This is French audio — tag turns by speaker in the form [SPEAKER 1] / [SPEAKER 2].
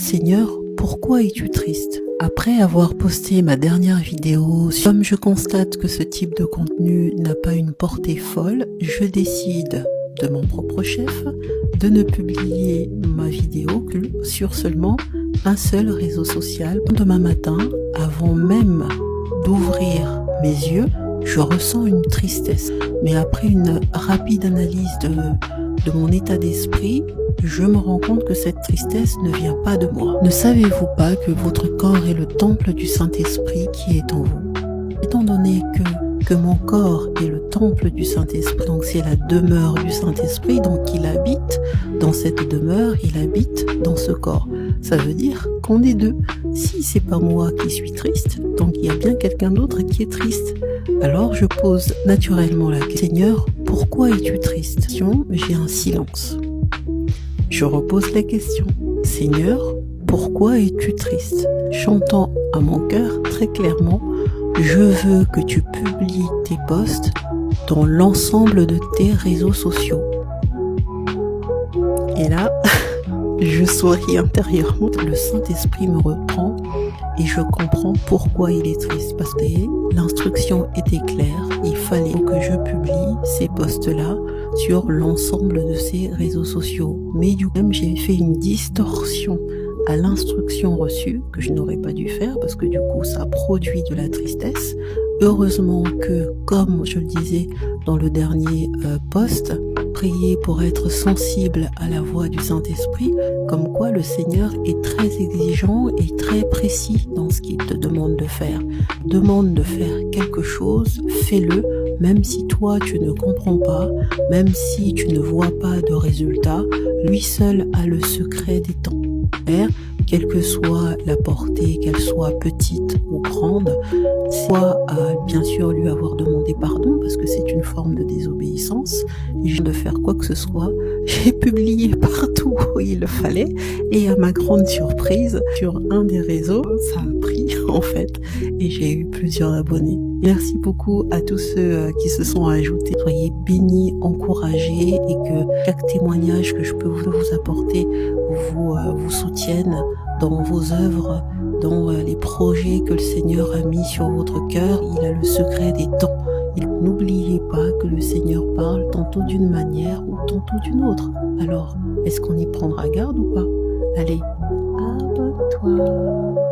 [SPEAKER 1] Seigneur, pourquoi es-tu triste? Après avoir posté ma dernière vidéo, comme je constate que ce type de contenu n'a pas une portée folle, je décide, de mon propre chef, de ne publier ma vidéo que sur seulement un seul réseau social. Demain matin, avant même d'ouvrir mes yeux, je ressens une tristesse. Mais après une rapide analyse de mon état d'esprit, je me rends compte que cette tristesse ne vient pas de moi. Ne savez-vous pas que votre corps est le temple du Saint-Esprit qui est en vous? Étant donné que mon corps est le temple du Saint-Esprit, donc c'est la demeure du Saint-Esprit, donc il habite dans cette demeure, il habite dans ce corps. Ça veut dire qu'on est deux. Si c'est pas moi qui suis triste, donc il y a bien quelqu'un d'autre qui est triste. Alors je pose naturellement la question: Seigneur, pourquoi es-tu triste? J'ai un silence. Je repose la question: Seigneur, pourquoi es-tu triste? J'entends à mon cœur très clairement: je veux que tu publies tes posts dans l'ensemble de tes réseaux sociaux. Et là, je souris intérieurement. Le Saint-Esprit me reprend et je comprends pourquoi il est triste. Parce que l'instruction était claire, il fallait que je publie ces posts-là sur l'ensemble de ces réseaux sociaux. Mais du coup, j'ai fait une distorsion à l'instruction reçue que je n'aurais pas dû faire parce que du coup ça produit de la tristesse. Heureusement que, comme je le disais dans le dernier post, prier pour être sensible à la voix du Saint-Esprit, comme quoi le Seigneur est très exigeant et très précis dans ce qu'il te demande de faire. Demande de faire quelque chose, fais-le, même si toi tu ne comprends pas, même si tu ne vois pas de résultat, lui seul a le secret des temps. Quelle que soit la portée, qu'elle soit petite ou grande, soit bien sûr lui avoir demandé pardon parce que c'est une forme de désobéissance, et de faire quoi que ce soit, j'ai publié partout où il le fallait, et à ma grande surprise, sur un des réseaux, ça a pris en fait, et j'ai eu plusieurs abonnés. Merci beaucoup à tous ceux qui se sont ajoutés. Soyez bénis, encouragés, et que chaque témoignage que je peux vous apporter vous soutienne dans vos œuvres, dans les projets que le Seigneur a mis sur votre cœur. Il a le secret des temps. N'oubliez pas que le Seigneur parle tantôt d'une manière ou tantôt d'une autre. Alors, est-ce qu'on y prendra garde ou pas? Allez, abonne-toi.